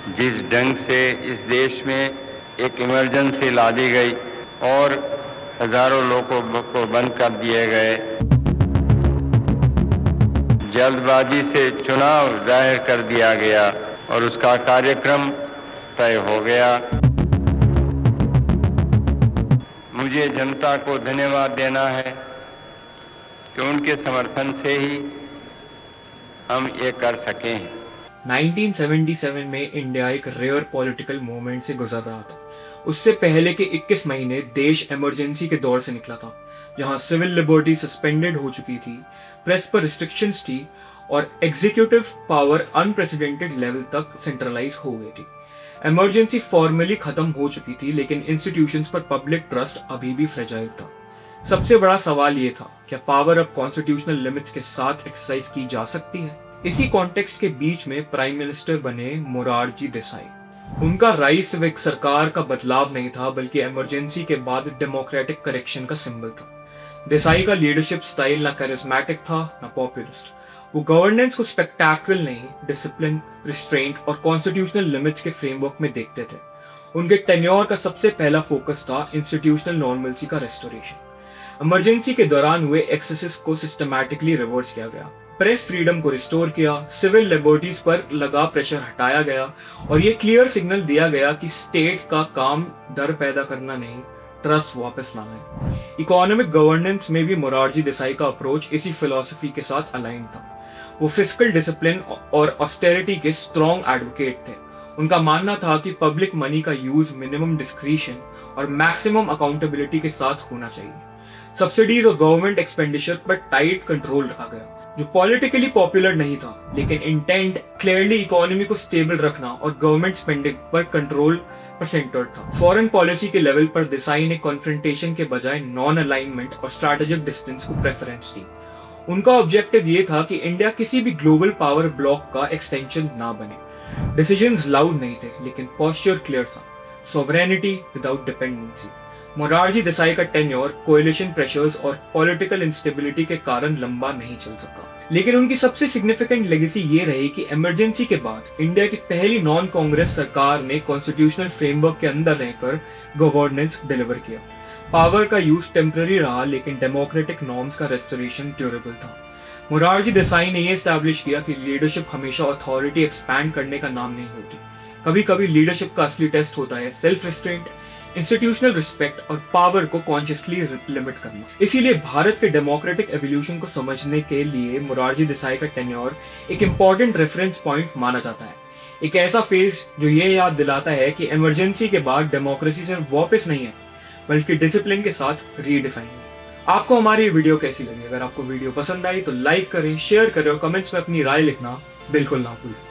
जिस ढंग से इस देश में एक इमरजेंसी ला दी गई और हजारों लोगों को बंद कर दिए गए, जल्दबाजी से चुनाव जाहिर कर दिया गया और उसका कार्यक्रम तय हो गया। मुझे जनता को धन्यवाद देना है कि उनके समर्थन से ही हम ये कर सके हैं। 1977 में इंडिया एक रेयर पॉलिटिकल मूवमेंट से गुजर रहा था। उससे पहले के 21 महीने देश इमरजेंसी के दौर से निकला था, जहां सिविल लिबर्टी सस्पेंडेड हो चुकी थी, प्रेस पर रिस्ट्रिक्शंस थी और एग्जीक्यूटिव पावर अनप्रेसिडेंटेड लेवल तक सेंट्रलाइज हो गई थी। इमरजेंसी फॉर्मली खत्म हो चुकी थी, लेकिन इंस्टीट्यूशंस पर पब्लिक ट्रस्ट अभी भी फ्रेजाइल था। सबसे बड़ा सवाल ये था, क्या पावर अब कॉन्स्टिट्यूशनल लिमिट्स के साथ एक्सरसाइज की जा सकती है? इसी कॉन्टेक्स्ट के बीच में प्राइम मिनिस्टर बने मोरारजी देसाई। उनका राइज सिविक सरकार का बदलाव नहीं था, बल्कि इमरजेंसी के बाद डेमोक्रेटिक करेक्शन का सिंबल था। देसाई का लीडरशिप स्टाइल ना कैरिस्मेटिक था ना पॉपुलिस्ट। वो गवर्नेंस को स्पेक्टाकुलर नहीं, डिसिप्लिन, रिस्ट्रेंट और कॉन्स्टिट्यूशनल लिमिट्स के फ्रेमवर्क में देखते थे। उनके टेन्योर का सबसे पहला फोकस था इंस्टीट्यूशनल नॉर्मलसी का रेस्टोरेशन। इमरजेंसी के दौरान हुए एक्सेसेस को सिस्टमैटिकली रिवर्स किया गया, प्रेस फ्रीडम को रिस्टोर किया, सिविल लिबर्टीज पर लगा प्रेशर हटाया गया और ये क्लियर सिग्नल दिया गया कि स्टेट का काम डर पैदा करना नहीं, ट्रस्ट वापस लाना है। इकोनॉमिक गवर्नेंस में भी मोरारजी देसाई का अप्रोच इसी फिलॉसफी के साथ अलाइन था। वो फिस्कल डिसिप्लिन और ऑस्टेरिटी के स्ट्रॉन्ग एडवोकेट थे। उनका मानना था कि पब्लिक मनी का यूज मिनिमम डिस्क्रिशन और मैक्सिमम अकाउंटेबिलिटी के साथ होना चाहिए। सब्सिडीज और गवर्नमेंट एक्सपेंडिचर पर टाइट कंट्रोल रखा गया, जो पॉलिटिकली पॉपुलर नहीं था, लेकिन इंटेंट क्लियरली इकोनॉमी को स्टेबल रखना और गवर्नमेंट स्पेंडिंग पर कंट्रोल पर सेंटर्ड था। फॉरेन पॉलिसी के लेवल पर देसाई ने कॉन्फ्रंटेशन के बजाय नॉन अलाइनमेंट और स्ट्रैटेजिक डिस्टेंस को प्रेफरेंस दी। उनका ऑब्जेक्टिव ये था कि इंडिया किसी भी ग्लोबल पावर ब्लॉक का एक्सटेंशन ना बने। डिसीजंस लाउड नहीं थे, लेकिन पोस्चर क्लियर था, sovereignty without dependency. Morarji Desai का टेन्योर कोएलिशन प्रेशर्स और पॉलिटिकल इंस्टेबिलिटी के कारण लंबा नहीं चल सका, लेकिन उनकी सबसे सिग्निफिकेंट लेगेसी ये रही कि इमरजेंसी के बाद इंडिया की पहली नॉन कांग्रेस सरकार ने कॉन्स्टिट्यूशनल फ्रेमवर्क के अंदर रहकर गवर्नेंस डिलीवर किया। पावर का यूज टेम्पररी रहा, लेकिन डेमोक्रेटिक नॉर्म्स का रेस्टोरेशन ड्यूरेबल था। मोरारजी देसाई ने यह एस्टैब्लिश किया कि लीडरशिप हमेशा अथॉरिटी एक्सपैंड करने का नाम नहीं होती। कभी कभी लीडरशिप का असली टेस्ट होता है सेल्फ रिस्ट्रेंट, इंस्टीट्यूशनल रिस्पेक्ट और पावर को कॉन्शियसली लिमिट करना। इसीलिए भारत के डेमोक्रेटिक एवोल्यूशन को समझने के लिए मोरारजी देसाई का टेन्योर एक इंपॉर्टेंट रेफरेंस पॉइंट माना जाता है। एक ऐसा फेज जो ये याद दिलाता है कि इमरजेंसी के बाद डेमोक्रेसी सिर्फ वापस नहीं है, बल्कि डिसिप्लिन के साथ रीडिफाइन है। आपको हमारी वीडियो कैसी लगी? अगर आपको वीडियो पसंद आई तो लाइक करें, शेयर करें और कमेंट्स में अपनी राय लिखना बिल्कुल ना भूलें।